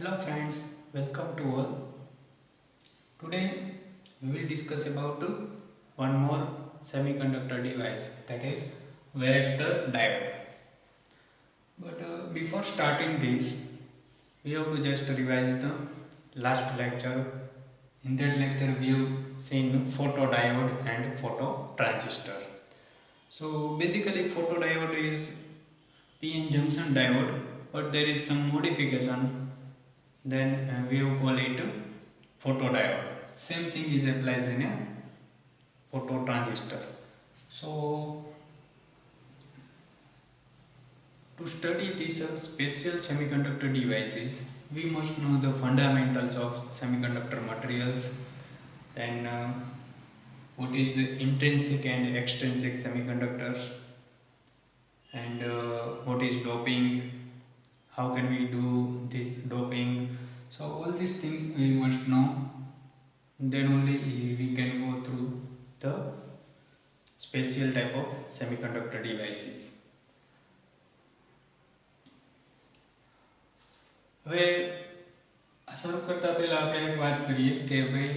Hello friends, welcome to all. Today we will discuss about one more semiconductor device, that is varactor diode. But before starting this, we have to just revise the last lecture. In that lecture we have seen photodiode and phototransistor. So basically photodiode is PN junction diode, but there is some modification. Then we have call it photodiode. Same thing is applies in a phototransistor. So to study these special semiconductor devices, we must know the fundamentals of semiconductor materials. Then what is the intrinsic and extrinsic semiconductors, and what is doping, how can we do this doping. So all these things we must know, then only we can go through the special type of semiconductor devices. હવે શરૂ કરતા પહેલા આપણે એક વાત કરીએ કે ભાઈ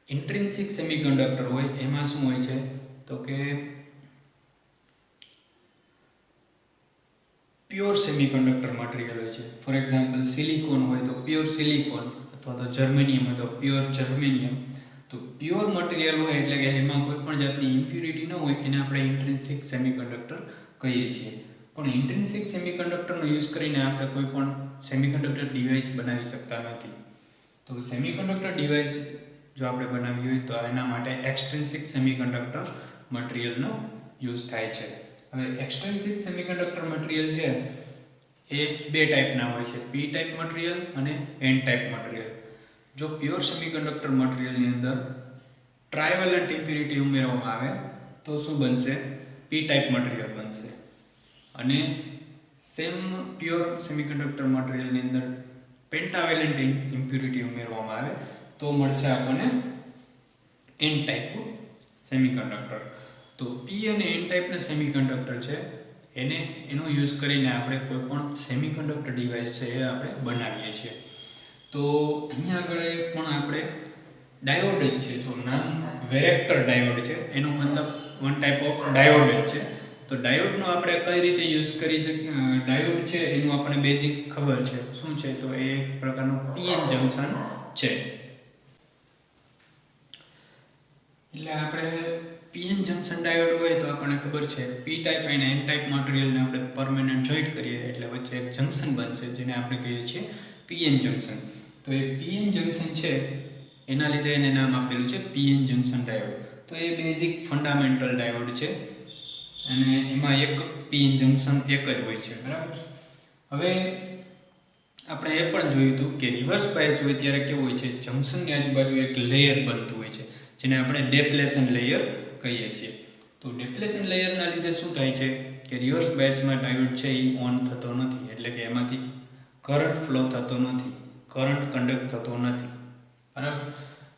ઇન્ટ્રિન્સિક સેમિકન્ડક્ટર હોય એમાં શું હોય છે, તો કે પ્યોર સેમિકન્ડક્ટર મટીરિયલ હોય છે. ફોર એક્ઝામ્પલ સિલિકોન હોય તો પ્યોર સિલિકોન, અથવા તો જર્મેનિયમ હોય તો પ્યોર જર્મેનિયમ. તો પ્યોર મટીરિયલ હોય એટલે કે એમાં કોઈ પણ જાતની ઇમ્પ્યુરિટી ન હોય એને આપણે ઇન્ટ્રિન્સિક સેમિકન્ડક્ટર કહીએ છીએ. પણ ઇન્ટ્રિન્સિક સેમિકન્ડક્ટરનો યુઝ કરીને આપણે કોઈ પણ સેમિકન્ડક્ટર ડિવાઇસ બનાવી શકતા નથી. તો સેમિકન્ડક્ટર ડિવાઇસ જો આપણે બનાવવી હોય તો એના માટે એક્સટ્રિન્સિક સેમિકન્ડક્ટર મટીરિયલનો યુઝ થાય છે. હવે એક્સટ્રિન્સિક સેમિકન્ડક્ટર મટીરિયલ છે એ બે ટાઈપના હોય છે, પી ટાઈપ મટીરિયલ અને એન ટાઈપ મટીરિયલ. જો પ્યોર સેમિકન્ડક્ટર મટીરિયલની અંદર ટ્રાયવેલન્ટ ઇમ્પ્યુરિટી ઉમેરવામાં આવે તો શું બનશે? પી ટાઈપ મટીરિયલ બનશે. અને સેમ પ્યોર સેમિકન્ડક્ટર મટીરિયલની અંદર પેન્ટાવેલન્ટ ઇમ્પ્યુરિટી ઉમેરવામાં આવે તો મળશે આપણને એન ટાઈપ સેમિકન્ડક્ટર. તો પી અને એન ટાઈપના સેમિકન્ડક્ટર છે એનો યુઝ કરીને આપણે કોઈ પણ સેમિકન્ડક્ટર ડિવાઇસ છે એ આપણે બનાવીએ છીએ. તો અહીંયા આગળ પણ આપણે ડાયોડ જ છે, તો નામ વેરેક્ટર ડાયોડ છે, એનો મતલબ વન ટાઈપ ઓફ ડાયોડ જ છે. તો ડાયોડનો આપણે કઈ રીતે યુઝ કરી શકીએ? ડાયોડ છે એનું આપણે બેઝિક ખબર છે શું છે, તો એ એક પ્રકારનું પીએન જંકશન છે. એટલે આપણે પીએન જંકશન ડાયોડ હોય તો આપણને ખબર છે પી ટાઈપ અને એન ટાઈપ મટીરિયલને આપણે પરમેનન્ટ જોઈન્ટ કરીએ એટલે વચ્ચે એક જંકશન બનશે જેને આપણે કહીએ છીએ પીએન જંકશન. તો એ પીએન જંકશન છે એના લીધે એને નામ આપેલું છે પીએન જંકશન ડાયોડ. તો એ બેઝિક ફંડામેન્ટલ ડાયોડ છે અને એમાં એક પીએન જંકશન એક જ હોય છે, બરાબર. હવે આપણે એ પણ જોયું હતું કે રિવર્સ બાયસ હોય ત્યારે કેવું હોય છે, જંકશનની આજુબાજુ એક લેયર બનતું હોય છે જેને આપણે ડેપ્લેશન લેયર કહીએ છીએ. તો ડેપ્લેશન લેયરના લીધે શું થાય છે કે રિવર્સ બાયસમાં ડાયોડ છે એ ઓન થતો નથી, એટલે કે એમાંથી કરંટ ફ્લો થતો નથી, કરંટ કન્ડક્ટ થતો નથી, બરાબર.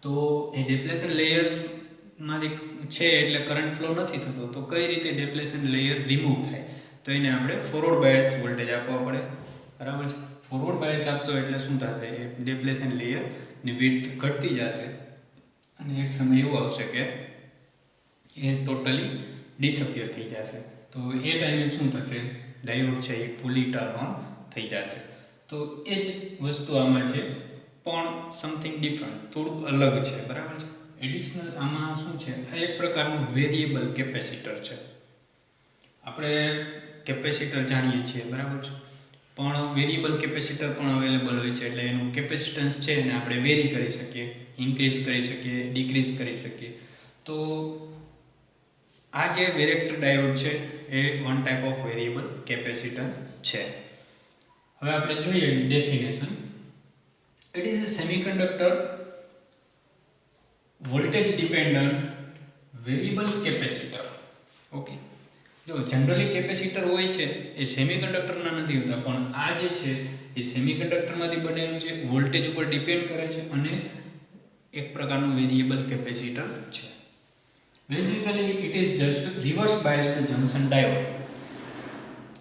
તો એ ડેપ્લેશન લેયરમાંથી છે એટલે કરંટ ફ્લો નથી થતો, તો કઈ રીતે ડેપ્લેશન લેયર રિમૂવ થાય? તો એને આપણે ફોરવર્ડ બાયસ વોલ્ટેજ આપવા પડે, બરાબર છે. ફોરવર્ડ બાયસ આપશો એટલે શું થશે? એ ડેપ્લેશન લેયરની વિડ્થ ઘટતી જશે અને એક સમય એવો આવશે કે એ ટોટલી ડિસઅપિયર થઈ જશે. તો એ ટાઈમે શું થશે? ડાયોડ છે એ ફૂલી ટર્ન ઓન થઈ જશે. તો એ જ વસ્તુ આમાં છે, પણ સમથિંગ ડિફરન્ટ, થોડુંક અલગ છે, બરાબર છે. એડિશનલ આમાં શું છે, આ એક પ્રકારનું વેરિયેબલ કેપેસિટર છે. આપણે કેપેસિટર જાણીએ છીએ, બરાબર છે, પણ વેરિયેબલ કેપેસિટર પણ અવેલેબલ હોય છે. એટલે એનું કેપેસિટન્સ છે એને આપણે વેરી કરી શકીએ, ઇન્ક્રીઝ કરી શકીએ, ડિક્રીઝ કરી શકીએ. તો આ જે વેરેક્ટર ડાયોડ છે એ one type of variable capacitance છે. હવે આપણે જોઈએ definition. It is a semiconductor voltage dependent variable capacitor. Okay, જો જનરલી કેપેસિટર હોય છે એ સેમિકન્ડક્ટરના નથી હોતા, પણ આ જે છે એ સેમિકન્ડક્ટરમાંથી બનેલું છે, વોલ્ટેજ ઉપર ડિપેન્ડ કરે છે અને એક પ્રકારનું વેરિયેબલ કેપેસિટર છે. Basically it is just reverse biased junction diode.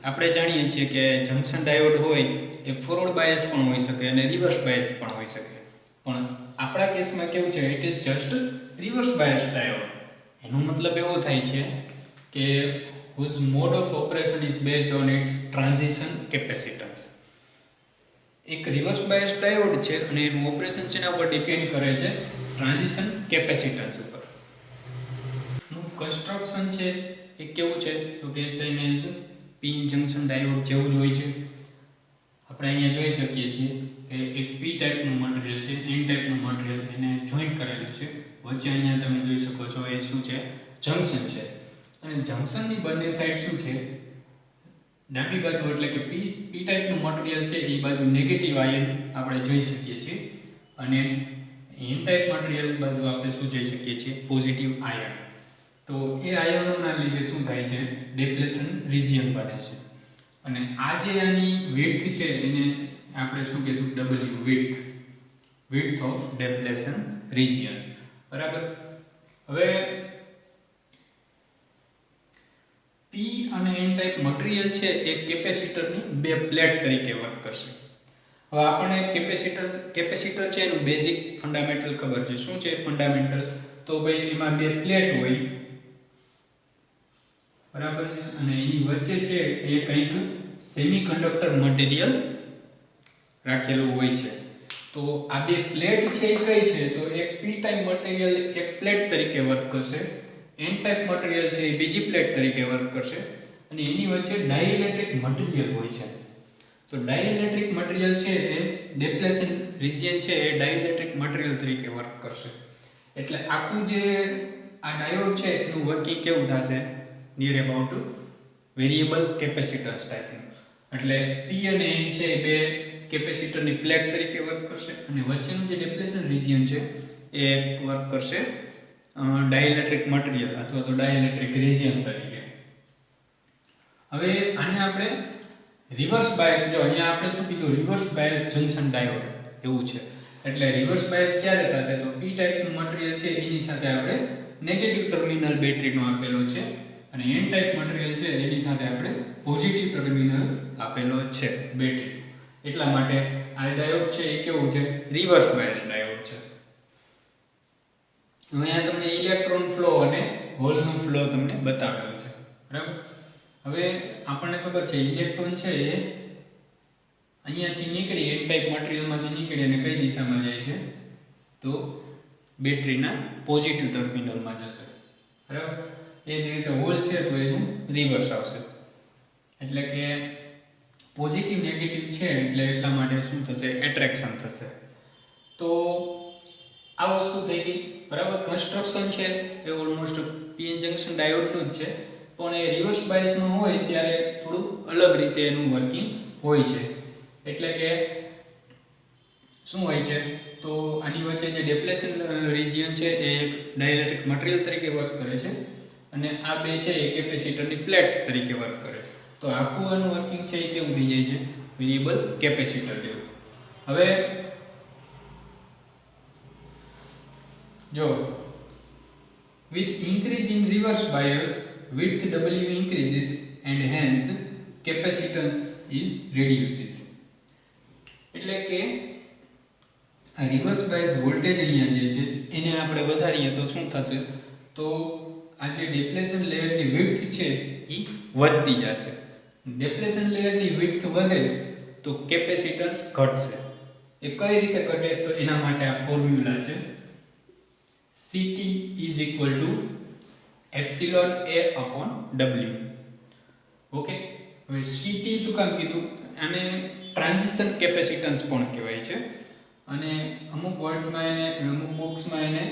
આપણે જાણીએ છીએ કે જંકશન ડાયોડ હોય એ ફોરવર્ડ બાયસ પણ હોઈ શકે અને રિવર્સ બાયસ પણ હોઈ શકે. પણ આપણા કેસમાં કેવું છે, it is just reverse bias diode. એનો મતલબ એવો થાય છે કે whose mode of operation is based on its transition capacitance. એક રિવર્સ બાયસ ડાયોડ છે અને એનું ઓપરેશન શેના ઉપર ડિપેન્ડ કરે છે? ટ્રાન્ઝિશન કેપેસિટન્સ ઉપર. નું કન્સ્ટ્રક્શન છે એ કેવું છે તો કે સેમ એઝ પી જંક્શન ડાયોડ જેવું જ હોય છે. આપણે અહીંયા જોઈ શકીએ છીએ કે એક પી ટાઈપનું મટીરિયલ છે, એન ટાઈપનું મટીરિયલ એને જોઈન્ટ કરેલું છે. વચ્ચે અહીંયા તમે જોઈ શકો છો એ શું છે? જંક્શન છે. અને જંક્શનની બંને સાઈડ શું છે? ડાબી બાજુ એટલે કે પી ટાઈપનું મટીરિયલ છે એ બાજુ નેગેટિવ આયન આપણે જોઈ શકીએ છીએ અને એન ટાઈપ મટીરિયલ બાજુ આપણે શું જોઈ શકીએ છીએ? Positive ion. તો એ આયનોના લીધે શું થાય છે? ડિપ્લેશન રિજિયન બને છે. અને આ જે આની વિડ્થ છે એને આપણે શું કહીશું? W, width of depletion region. બરાબર. હવે પી અને એન ટાઈપ મટીરિયલ છે એ કેપેસિટરની બે પ્લેટ તરીકે વર્ક કરશે. હવે આપણને કેપેસિટર છે એનું બેઝિક ફંડામેન્ટલ ખબર છે. શું છે ફંડામેન્ટલ? તો ભાઈ એમાં બે પ્લેટ હોય, બરાબર છે, અને એની વચ્ચે છે એ કંઈક સેમિકન્ડક્ટર મટીરિયલ રાખેલું હોય છે. તો આ બે પ્લેટ છે એ કઈ છે? તો એક પી ટાઈપ મટીરિયલ એક પ્લેટ તરીકે વર્ક કરશે, એન ટાઈપ મટીરિયલ છે એ બીજી પ્લેટ તરીકે વર્ક કરશે અને એની વચ્ચે ડાઇલેક્ટ્રિક મટીરિયલ હોય છે. તો ડાઇલેક્ટ્રિક મટીરિયલ છે એ ડિપ્લેશન રિજિયન છે એ ડાઇલેક્ટ્રિક મટીરિયલ તરીકે વર્ક કરશે. એટલે આખું જે આ ડાયોડ છે એનું વર્કિંગ કેવું થશે? નિયર અબાઉટ વેરિયેબલ કેપેસિટન્સ ટાઈપનું. એટલે પી અને એન છે એ બે કેપેસિટરની પ્લેટ તરીકે વર્ક કરશે અને વચ્ચેનું જે ડિપ્લેશન રિજિયન છે એ વર્ક કરશે ડાઇલેક્ટ્રિક મટીરિયલ અથવા તો ડાઇલેક્ટ્રિક રિજિયન તરીકે. હવે આને આપણે રિવર્સ બાયસ, જો અહીંયા આપણે શું કીધું? રિવર્સ બાયસ જંક્શન ડાયોડ એવું છે. એટલે રિવર્સ બાયસ ક્યારે થશે? તો પી ટાઈપનું મટીરિયલ છે એની સાથે આપણે નેગેટિવ ટર્મિનલ બેટરીનો આપેલો છે અને એન ટાઈપ મટીરિયલ છે એની સાથે આપણે પોઝિટિવ ટર્મિનલ આપેલો છે બેટરી. એટલા માટે આ ડાયોડ છે એ કેવું છે? રિવર્સ બાયસ ડાયોડ છે. અહીંયા તમને ઇલેક્ટ્રોન ફ્લો અને હોલનો ફ્લો તમને બતાવેલો છે. બરાબર. હવે આપણને ખબર છે ઇલેક્ટ્રોન છે એ અહીંયાથી નીકળી એન ટાઈપ મટીરિયલમાંથી નીકળી અને કઈ દિશામાં જાય છે? તો બેટરીના પોઝિટિવ ટર્મિનલમાં જશે. બરાબર. એ જ રીતે હોલ છે તો એનું રિવર્સ આવશે. એટલે કે પોઝિટિવ નેગેટિવ છે એટલે એટલા માટે શું થશે? એટ્રેક્શન થશે. તો આ વસ્તુ થઈ ગઈ. બરાબર. કન્સ્ટ્રક્શન છે એ ઓલમોસ્ટ પીએન જંક્શન ડાયોડનું જ છે, પણ એ રિવર્સ બાયસમાં હોય ત્યારે થોડું અલગ રીતે એનું વર્કિંગ હોય છે. એટલે કે શું હોય છે? તો આની વચ્ચે જે ડિપ્લેશન રિજિયન છે એ એક ડાઇલેક્ટ્રિક મટીરિયલ તરીકે વર્ક કરે છે અને આ બે છે એ કેપેસિટરની પ્લેટ તરીકે વર્ક કરે છે. તો આખું આનું વર્કિંગ છે એ કેવું થઈ જાય છે? વેરિયેબલ કેપેસિટર જેવું. હવે જો with increase in reverse bias width W increases and hence capacitance is reduces. એટલે કે આ રિવર્સ બાયસ વોલ્ટેજ અહીંયા જે છે એને આપણે વધારીએ તો શું થશે? તો આ જે ડિપ્લેશન લેયરની વિડ્થ છે એ વધતી જશે. ડિપ્લેશન લેયરની વિડ્થ વધે તો કેપેસિટન્સ ઘટશે. એ કઈ રીતે ઘટે? તો એના માટે આ ફોર્મ્યુલા છે CT is equal to epsilon A upon W. Okay. હવે CT શું કામ કીધું? આને ટ્રાન્ઝિશન કેપેસિટન્સ પણ કહેવાય છે અને અમુક વર્ડ્સમાં એને, અમુક બુક્સમાં એને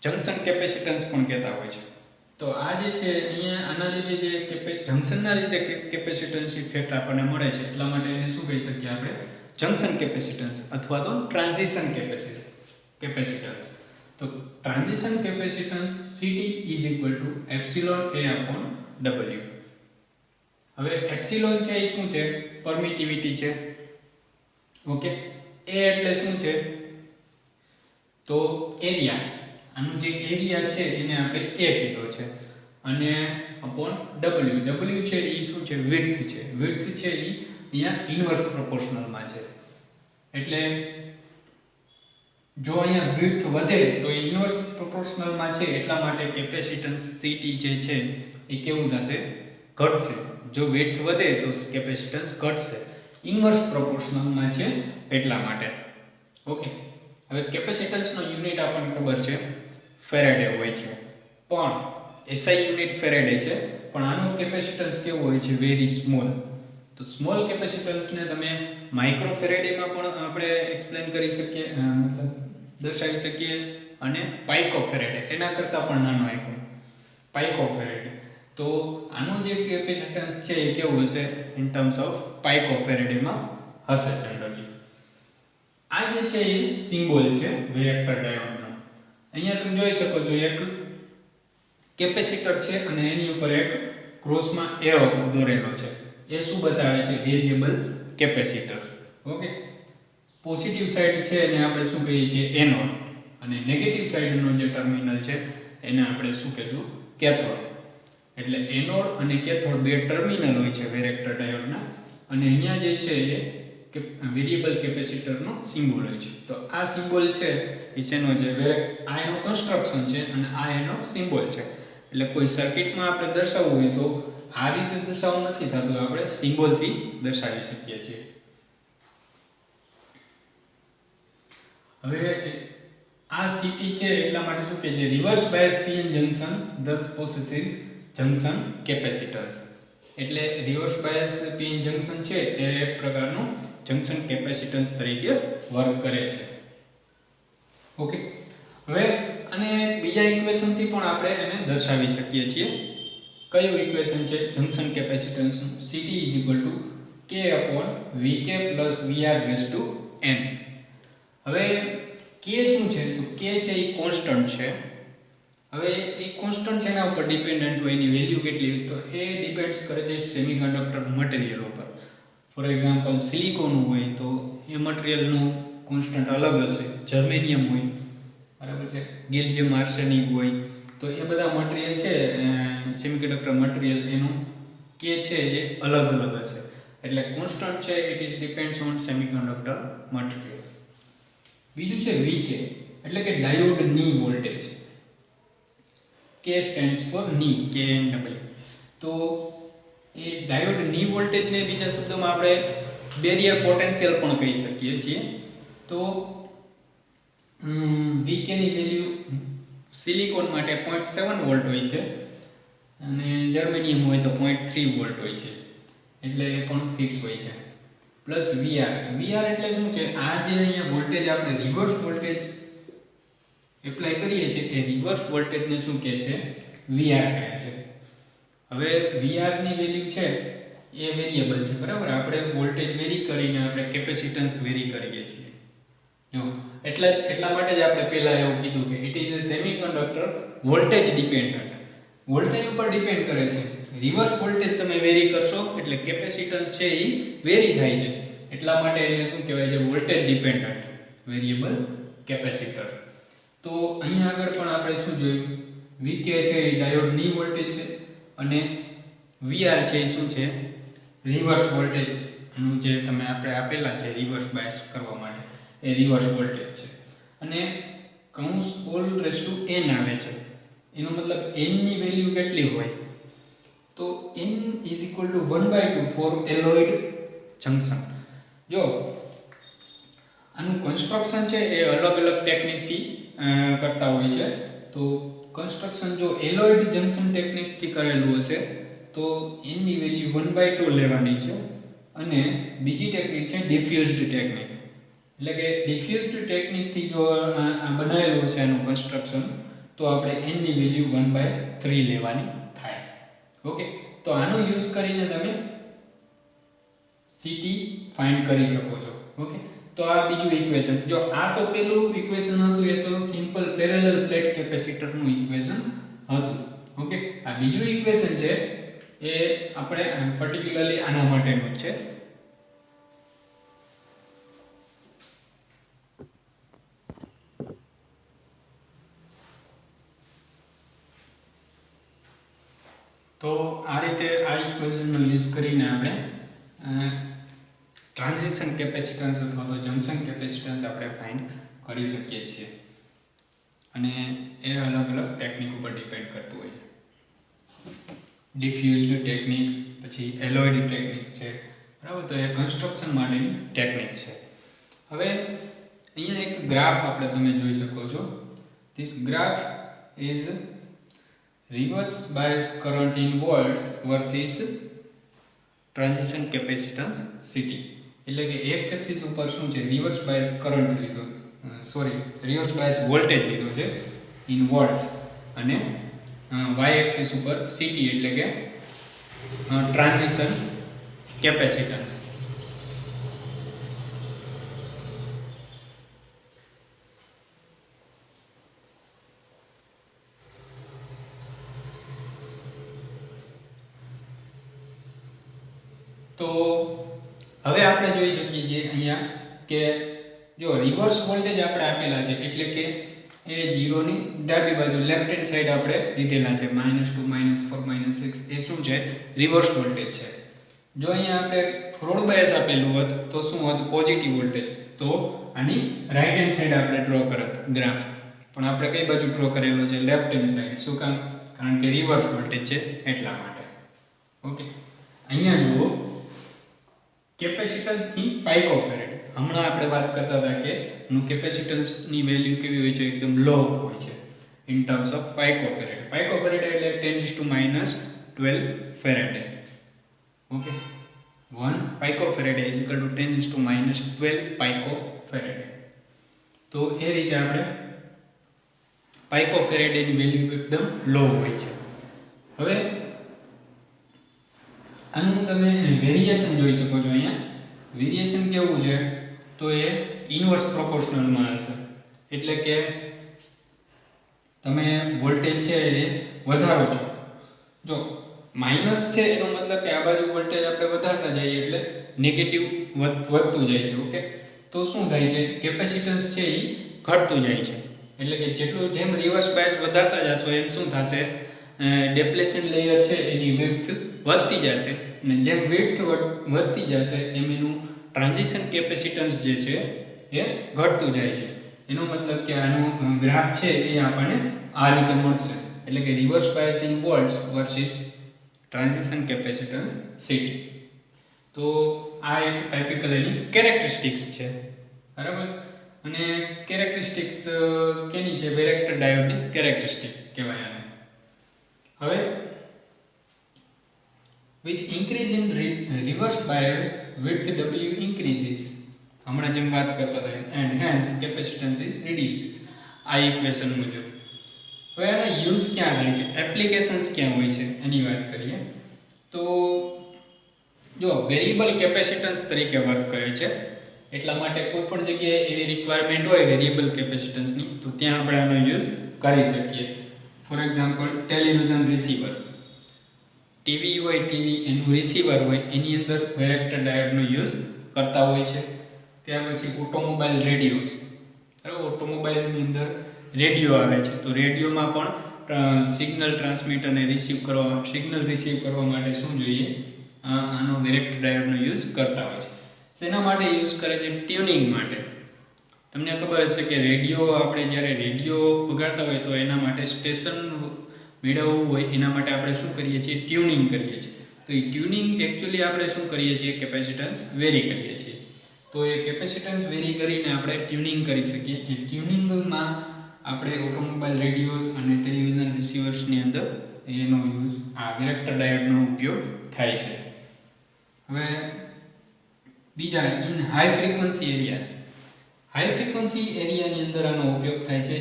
જંક્શન કેપેસિટન્સ પણ કહેતા હોય છે. તો આ જે છે અહીંયા આના લીધે જે જંક્શનના લીધે કેપેસિટન્સ ઇફેક્ટ આપણને મળે છે એટલા માટે એને શું કહી શકીએ આપણે? જંક્શન કેપેસિટન્સ અથવા તો ટ્રાન્ઝિશન કેપેસિટન્સ. તો transition capacitance CT is equal to epsilon A upon W. હવે એપ્સિલોન છે એ શું છે? પરમિટિવિટી છે. ઓકે. A એટલે શું છે? તો એરિયા. આનું જે એરિયા છે એને આપણે A કીધો છે અને અપોન W. W છે એ શું છે? વિડ્થ છે. વિડ્થ છે એ અહીંયા ઇન્વર્સ પ્રોપોર્શનલમાં છે. એટલે જો અહીંયા વિડ્થ વધે તો ઇન્વર્સ પ્રોપોર્શનલમાં છે, એટલા માટે કેપેસિટન્સ CT જે છે એ કેવું થશે? ઘટશે. જો વિડ્થ વધે તો કેપેસિટન્સ ઘટશે. ઇન્વર્સ પ્રોપોર્શનલમાં છે એટલા માટે. ઓકે, હવે કેપેસિટન્સનો યુનિટ આપણને ખબર છે ફેરેડે હોય છે, પણ SI યુનિટ ફેરેડે છે, પણ આનો કેપેસિટન્સ કેવો હોય છે? Very small. તો સ્મોલ કેપેસિટન્સને તમે માઇક્રો ફેરેડેમાં પણ આપણે એક્સપ્લેન કરી શકીએ, મતલબ દર્શાવી શકીએ, અને પાઇકો ફેરેડે એના કરતાં પણ નાનો આઇકોન પાઇકો ફેરેડે. તો આનું જે કેપેસિટન્સ છે એ કેવું હશે? ઇન ટર્મ્સ ઓફ પાઇકો ફેરેડેમાં હશે જનરલી. આ જે છે એ સિમ્બોલ છે વેરેક્ટર ડાયોડનો. અહીંયા તમે જોઈ શકો છો એક કેપેસિટર છે અને એની ઉપર એક ક્રોસમાં એરો દોરેલો છે. એ શું બતાવે છે? Variable capacitor. Okay, positive side છે એને આપણે શું કહીએ છીએ? એનોડ. અને નેગેટિવ સાઈડનો જે ટર્મિનલ છે એને આપણે શું કહીશું? કેથોડ. એટલે એનોડ અને કેથોડ બે ટર્મિનલ હોય છે વેરેક્ટર ડાયોડના, અને અહીંયા જે છે એ વેરિયેબલ કેપેસિટરનો સિમ્બોલ હોય છે. તો આ સિમ્બોલ છે એ શેનો છે? આ એનો કન્સ્ટ્રક્શન છે અને આ એનો સિમ્બોલ છે. એટલે કોઈ સર્કિટમાં આપણે દર્શાવવું હોય તો આ રીતે દર્શાવવું નથી થતું, આપણે સિમ્બોલથી દર્શાવી શકીએ છીએ. હવે આ CT છે એટલા માટે શું કહે છે? Reverse bias PN junction thus possesses junction capacitance. એટલે રિવર્સ બાયસ PN જંકશન છે એ એક પ્રકારનું જંકશન કેપેસિટન્સ તરીકે વર્ક કરે છે. ઓકે, હવે અને બીજા ઇક્વેશનથી પણ આપણે એને દર્શાવી શકીએ છીએ. કયું ઇક્વેશન છે જંકશન કેપેસિટન્સનું? CT K/Vk + VR⁴n. હવે K શું છે? તો K છે એ કોન્સ્ટન્ટ છે. હવે એ કોન્સ્ટન્ટ છે એના ઉપર ડિપેન્ડન્ટ હોય, એની વેલ્યુ કેટલી હોય? તો એ ડિપેન્ડ્સ કરે છે સેમિકન્ડક્ટર મટીરિયલ ઉપર. ફોર એક્ઝામ્પલ સિલિકોન હોય તો એ મટીરિયલનું કોન્સ્ટન્ટ અલગ હશે. જર્મેનિયમ હોય, બરાબર છે, ગેલિયમ આર્સેનિક હોય, તો એ બધા મટીરિયલ છે સેમિકન્ડક્ટર મટીરિયલ એનું K છે એ અલગ અલગ હશે. એટલે કોન્સ્ટન્ટ છે it is depends on semiconductor materials. બીજું છે Vk, એટલે કે ડાયોડની વોલ્ટેજ. K સ્ટેન્ડ્સ ફોર ની, KNW. તો એ ડાયોડની વોલ્ટેજને બીજા શબ્દોમાં આપણે બેરિયર પોટેન્શિયલ પણ કહી શકીએ છીએ. તો Vk ની વેલ્યુ સિલિકોન માટે 0.7 વોલ્ટ હોય છે અને જર્મેનિયમ હોય તો 0.3 વોલ્ટ હોય છે. એટલે એ પણ ફિક્સ હોય છે. પ્લસ VR એટલે શું છે? આ જે અહીંયા વોલ્ટેજ આપણે રિવર્સ વોલ્ટેજ એપ્લાય કરીએ છીએ એ રિવર્સ વોલ્ટેજને શું કહે છે? VR કહે છે. હવે VR ની વેલ્યુ છે એ વેરિયેબલ છે, બરાબર. આપણે વોલ્ટેજ વેરી કરીને આપણે કેપેસિટન્સ વેરી કરીએ છીએ. જો એટલા માટે જ આપણે પહેલા એવું કીધું કે it is a semiconductor voltage dependent. Voltage ઉપર ડિપેન્ડ કરે છે. રિવર્સ વોલ્ટેજ તમે વેરી કરશો એટલે કેપેસિટન્સ છે એ વેરી થાય છે. એટલા માટે એને શું કહેવાય છે? Voltage dependent variable capacitor. તો અહીંયા આગળ પણ આપણે શું જોયું? Vk છે એ ડાયોડની વોલ્ટેજ છે અને VR છે એ શું છે? રિવર્સ વોલ્ટેજ નું જે તમે આપણે આપેલા છે રિવર્સ બાયસ કરવા માટે એ રિવર્સ વોલ્ટેજ છે. અને કૌંસ n આવે છે. એનો મતલબ n ની વેલ્યુ કેટલી હોય? તો n = 1/2 ફોર એલોઇડ જંકશન. જો આનું કન્સ્ટ્રક્શન છે એ અલગ અલગ ટેકનિકથી કરતા હોય છે. તો કન્સ્ટ્રક્શન જો એલોઇડ જંકશન ટેકનિકથી કરેલું હશે તો n ની વેલ્યુ 1/2 લેવાની છે. અને બીજી ટેકનિક છે ડિફ્યુઝડ ટેકનિક. એટલે કે ડિફ્યુઝડ ટેકનિકથી જો આ બનાવેલું છે આનું કન્સ્ટ્રક્શન તો આપણે n ની વેલ્યુ 1/3 લેવાની થાય. ઓકે, તો આનો યુઝ કરીને તમે CT ફાઇન્ડ કરી શકો છો. ઓકે, તો આ બીજું ઇક્વેશન. જો આ તો પેલું ઇક્વેશન હતું એ તો સિમ્પલ પેરેલલ પ્લેટ કેપેસિટરનું ઇક્વેશન હતું. ઓકે, આ બીજું ઇક્વેશન છે એ આપણે પર્ટિક્યુલરલી આના માટેનું છે. તો આ રીતે આ ઇક્વેશનનો યુઝ કરીને આપણે ટ્રાન્ઝિશન કેપેસિટન્સ અથવા તો જંક્શન કેપેસિટન્સ આપણે ફાઇન્ડ કરી શકીએ છીએ, અને એ અલગ અલગ ટેકનિક ઉપર ડિપેન્ડ કરતું હોય છે. ડિફ્યુઝડ ટેકનિક, પછી એલોયડ ટેકનિક છે, બરાબર. તો એ કન્સ્ટ્રક્શન માટેની ટેકનિક છે. હવે અહીંયા એક ગ્રાફ આપણે તમે જોઈ શકો છો. This graph is reverse bias current in volts versus transition capacitance CT. એટલે કે એક્સ એક્સિસ ઉપર શું છે, રિવર્સ બાયસ કરંટ લીધો, રિવર્સ બાયસ વોલ્ટેજ લીધો છે ઇન વોલ્ટ્સ, અને વાય એક્સિસ ઉપર સીટી એટલે કે ટ્રાન્ઝિશન કેપેસિટન્સ. તો હવે આપણે જોઈ શકીએ છીએ અહીંયા કે જો રિવર્સ વોલ્ટેજ આપણે આપેલા છે, એટલે કે એ 0 ની ડાબી બાજુ લેફ્ટ હેન્ડ સાઈડ આપણે લીધેલા છે, -2 -4 -6, એ શું છે, રિવર્સ વોલ્ટેજ છે. જો અહીંયા આપણે ફોરવર્ડ બાયસ આપેલું હોત તો શું હોત, પોઝિટિવ વોલ્ટેજ. તો આની રાઈટ હેન્ડ સાઈડ આપણે ડ્રો કરત ગ્રાફ, પણ આપણે કઈ બાજુ ડ્રો કરેલો છે, લેફ્ટ હેન્ડ સાઈડ. શું કામ? કારણ કે રિવર્સ વોલ્ટેજ છે એટલા માટે. ઓકે, અહીંયા જુઓ કેપેસિટન્સ ઇન પાઇકોફેરેડ. હમણાં આપણે વાત કરતા હતા કે નું કેપેસિટન્સની વેલ્યુ કેવી હોય છે, એકદમ લો હોય છે in terms of picofarad. Picofarad એટલે 10⁻12 Faraday. Okay, 1 picofarad is equal to 10⁻12 picofarad. તો એ રીતે આપણે પાઇકોફેરેડની વેલ્યુ એકદમ લો હોય છે. હવે આનું તમે વેરિએશન જોઈ શકો છો. અહીંયા વેરિએશન કેવું છે, તો એ ઇન્વર્સ પ્રોપોર્શનલમાં હશે. એટલે કે તમે વોલ્ટેજ છે એ વધારો છો. જો માઇનસ છે એનો મતલબ કે આ બાજુ વોલ્ટેજ આપણે વધારતા જઈએ એટલે નેગેટિવ વધતું જાય છે. ઓકે, તો શું થાય છે, કેપેસિટન્સ છે એ ઘટતું જાય છે. એટલે કે જેમ રિવર્સ બાયસ વધારતા જશો એમ શું થશે, ડેપ્લેશન લેયર છે એની વિડ્થ વધતી જશે, અને જેમ વિડ્થ વધતી જશે એમ એનું ટ્રાન્ઝિશન કેપેસિટન્સ જે છે એ ઘટતું જાય છે. એનો મતલબ કે આનો ગ્રાફ છે એ આપણને આ રીતે મળશે. એટલે કે reverse bias in volts versus transition capacitance CT. તો આ એક ટાઇપિકલ એની કેરેક્ટરિસ્ટિક્સ છે, બરાબર. અને કેરેક્ટરિસ્ટિક્સ કેની છે, વેરેક્ટર ડાયોડની કેરેક્ટરિસ્ટિક કહેવાય આને. હવે with increase in reverse bias width W increases. હમણાં જેમ વાત કરતા હતા, and hence capacitance is reduces. આ ઇક્વેશન મુજબ. હવે આનો યુઝ ક્યાં થાય છે, એપ્લિકેશન્સ ક્યાં હોય છે એની વાત કરીએ. તો જો વેરિયેબલ કેપેસિટન્સ તરીકે વર્ક કરે છે, એટલા માટે કોઈ પણ જગ્યાએ એવી રિક્વાયરમેન્ટ હોય વેરિયેબલ કેપેસિટન્સની, તો ત્યાં આપણે આનો યુઝ કરી શકીએ. For example television receiver, TV હોય, ટીવી એનું રિસીવર હોય, એની અંદર વેરેક્ટર ડાયોડનો યુઝ કરતા હોય છે. ત્યાર પછી ઓટોમોબાઈલ રેડિયોઝ, બરાબર. ઓટોમોબાઈલની અંદર રેડિયો આવે છે, તો રેડિયોમાં પણ સિગ્નલ ટ્રાન્સમિટ અને રિસીવ કરવા માટે શું જોઈએ, આનો વેરેક્ટર ડાયોડનો યુઝ કરતા હોય છે. શેના માટે યુઝ કરે છે, ટ્યુનિંગ માટે. તમને ખબર હશે કે રેડિયો, આપણે જ્યારે રેડિયો વગાડતા હોય તો એના માટે સ્ટેશન મેળવવું હોય એના માટે આપણે શું કરીએ છીએ, ટ્યુનિંગ કરીએ છીએ. તો એ ટ્યુનિંગ એકચ્યુઅલી આપણે શું કરીએ છીએ, કેપેસિટન્સ વેરી કરીએ છીએ. તો એ કેપેસિટન્સ વેરી કરીને આપણે ટ્યુનિંગ કરી શકીએ. એ ટ્યુનિંગમાં આપણે ઓટોમોબાઈલ રેડિયોઝ અને ટેલિવિઝન રિસીવર્સની અંદર એનો યુઝ, આ વેરેક્ટર ડાયોડનો ઉપયોગ થાય છે. હવે બીજા, in high frequency areas. High frequency એરિયાની અંદર આનો ઉપયોગ થાય છે,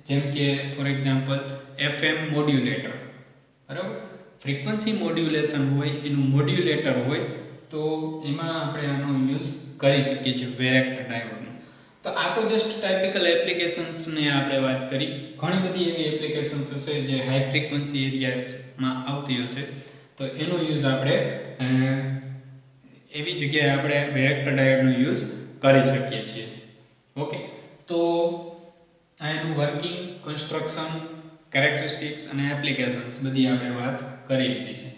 જેમ કે ફોર એક્ઝામ્પલ FM મોડ્યુલેટર, બરાબર. ફ્રીક્વન્સી મોડ્યુલેશન હોય, એનું મોડ્યુલેટર હોય, તો એમાં આપણે આનો યુઝ કરી શકીએ છીએ વેરેક્ટર ડાયોડનો. તો આ તો જસ્ટ ટાઇપિકલ એપ્લિકેશન્સની આપણે વાત કરી. ઘણી બધી એવી એપ્લિકેશન્સ હશે જે હાઈ ફ્રીક્વન્સી એરિયામાં આવતી હશે, તો એનો યુઝ આપણે એવી જગ્યાએ આપણે વેરેક્ટર ડાયોડનો યુઝ કરી શકીએ છીએ. ઓકે, તો આ એનું વર્કિંગ, કન્સ્ટ્રક્શન, કેરેક્ટરિસ્ટિક્સ અને એપ્લિકેશન્સ બધી આપણે વાત કરી લીધી છે.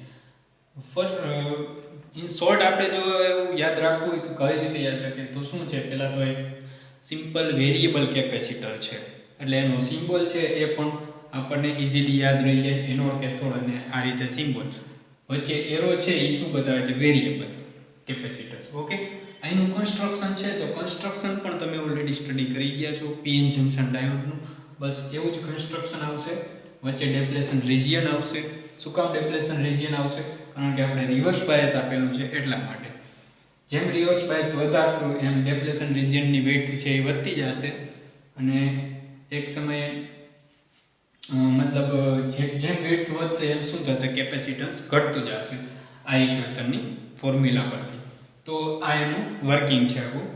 ઇન શોર્ટ આપણે જો એવું યાદ રાખવું હોય કે કઈ રીતે યાદ રાખીએ તો શું છે, પહેલાં તો એક સિમ્પલ વેરિયેબલ કેપેસિટર છે, એટલે એનો સિમ્બોલ છે એ પણ આપણને ઇઝીલી યાદ રહી જાય, એનો કેથોડ અને આ રીતે સિમ્બોલ વચ્ચે એરો છે એ શું બતાવે છે, વેરિયેબલ કેપેસિટર્સ. ઓકે, અહીંનું કન્સ્ટ્રક્શન છે તો કન્સ્ટ્રક્શન પણ તમે ઓલરેડી સ્ટડી કરી ગયા છો પીએન જંકશન ડાયોડનું. બસ એવું જ કન્સ્ટ્રક્શન આવશે, વચ્ચે ડેપ્લેશન રિજિયન આવશે. શું કામ ડેપ્લેશન રિજિયન આવશે? કારણ કે આપણે રિવર્સ બાયસ આપેલું છે એટલા માટે. જેમ રિવર્સ બાયસ વધારશું એમ ડેપ્લેશન રિજિયનની વેડ્થ છે એ વધતી જશે અને એક સમયે મતલબ જેમ વેડ્થ વધશે એમ શું થશે, કેપેસિટન્સ ઘટતું જશે આ ઇક્વેશનની ફોર્મ્યુલા પરથી. તો આ એનું વર્કિંગ છે આખું.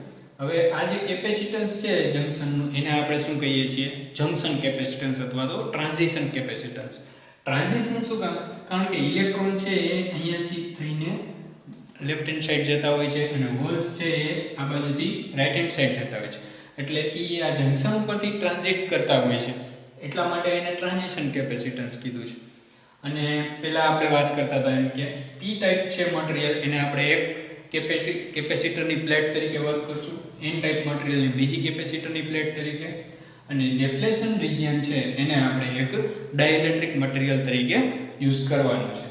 હવે આ જે કેપેસિટન્સ છે જંક્શનનું એને આપણે શું કહીએ છીએ, જંક્શન કેપેસિટન્સ અથવા તો ટ્રાન્ઝિશન કેપેસિટન્સ. ટ્રાન્ઝિશન શું કામ? કારણ કે ઇલેક્ટ્રોન છે એ અહીંયાથી થઈને લેફ્ટ હેન્ડ સાઈડ જતા હોય છે અને હોલ્સ છે એ આ બાજુથી રાઈટ હેન્ડ સાઈડ જતા હોય છે, એટલે એ આ જંક્શન ઉપરથી ટ્રાન્ઝિટ કરતા હોય છે, એટલા માટે એને ટ્રાન્ઝિશન કેપેસિટન્સ કીધું છે. અને પહેલાં આપણે વાત કરતા હતા એમ કે પી ટાઈપ છે મટીરિયલ, એને આપણે એક કેપેસિટરની પ્લેટ તરીકે વર્ક કરશું, એન ટાઈપ મટીરિયલની બીજી કેપેસિટરની પ્લેટ તરીકે, અને ડેપ્લેશન રિજિયન છે એને આપણે એક ડાઇલેક્ટ્રિક મટીરિયલ તરીકે યુઝ કરવાનું છે.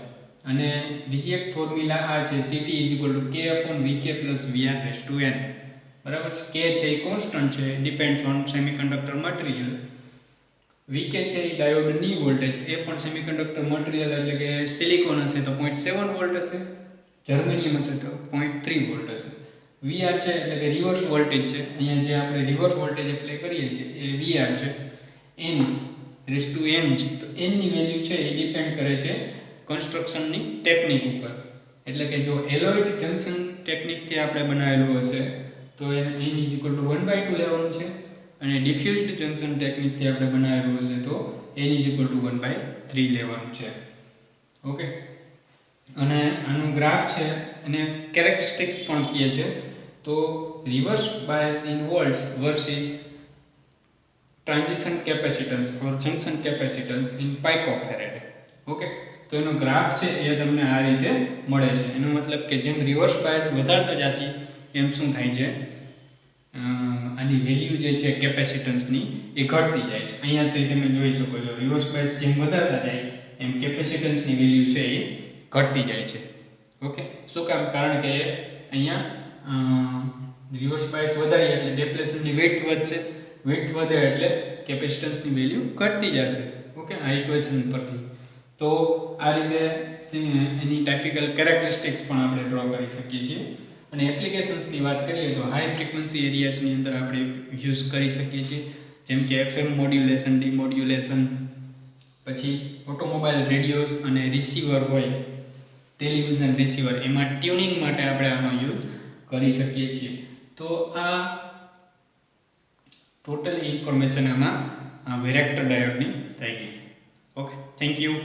અને બીજી એક ફોર્મ્યુલા આ છે, CT K/VK+VR/n. બરાબર છે. K છે એ કોન્સ્ટન્ટ છે, depends on semiconductor material. VK છે એ ડાયોડની વોલ્ટેજ, એ પણ સેમિકન્ડક્ટર મટીરિયલ એટલે કે સિલિકોન હશે તો 0.7 વોલ્ટ હશે, જર્મેનિયમ હશે તો 0.3 વોલ્ટ હશે. VR છે એટલે કે રિવર્સ વોલ્ટેજ છે, અહીંયા જે આપણે રિવર્સ વોલ્ટેજ એપ્લાય કરીએ છીએ એ VR છે. n છે તો n ની વેલ્યુ છે એ ડિપેન્ડ કરે છે કન્સ્ટ્રક્શનની ટેકનિક ઉપર, એટલે કે જો એલોઇડ જંક્શન ટેકનિકથી આપણે બનાવેલું હશે તો એને n = 1/2 લેવાનું છે, અને ડિફ્યુઝડ જંક્શન ટેકનિકથી આપણે બનાવેલું હશે તો n = 1/3 લેવાનું છે. ઓકે, અને આનું ગ્રાફ છે અને કેરેક્ટરિસ્ટિક્સ પણ કહે છે. તો reverse bias in volts versus transition capacitance or junction capacitance in picofarad. Okay, તો એનો ગ્રાફ છે એ તમને આ રીતે મળે છે. એનો મતલબ કે જેમ રિવર્સ બાયસ વધારતા જશે એમ શું થાય છે, આની વેલ્યુ જે છે કેપેસિટન્સની એ ઘટતી જાય છે. અહીંયાથી તમે જોઈ શકો છો રિવર્સ બાયસ જેમ વધારતા જાય એમ કેપેસિટન્સની વેલ્યુ છે એ ઘટતી જાય છે. ઓકે, શું કામ? કારણ કે અહીંયા રિવર્સ બાયસ વધારીએ એટલે ડેપ્લેશનની વેડ્થ વધશે, વેડ્થ વધે એટલે કેપેસિટન્સની વેલ્યુ ઘટતી જશે. ઓકે, આ ઇક્વેશન પરથી. તો આ રીતે એની ટાઇપિકલ કેરેક્ટરિસ્ટિક્સ પણ આપણે ડ્રો કરી શકીએ છીએ. અને એપ્લિકેશન્સની વાત કરીએ તો હાઈ ફ્રીક્વન્સી એરિયાઝની અંદર આપણે યુઝ કરી શકીએ છીએ, જેમ કે FM મોડ્યુલેશન, ડીમોડ્યુલેશન, પછી ઓટોમોબાઈલ રેડિયોઝ અને રિસીવર હોય, ટેલિવિઝન રિસીવર, એમાં ટ્યુનિંગ માટે આપણે આનો યુઝ કરી શકીએ છીએ. તો આ ટોટલ ઇન્ફોર્મેશન આમાં વેરેક્ટર ડાયોડની થઈ ગઈ. Okay, thank you.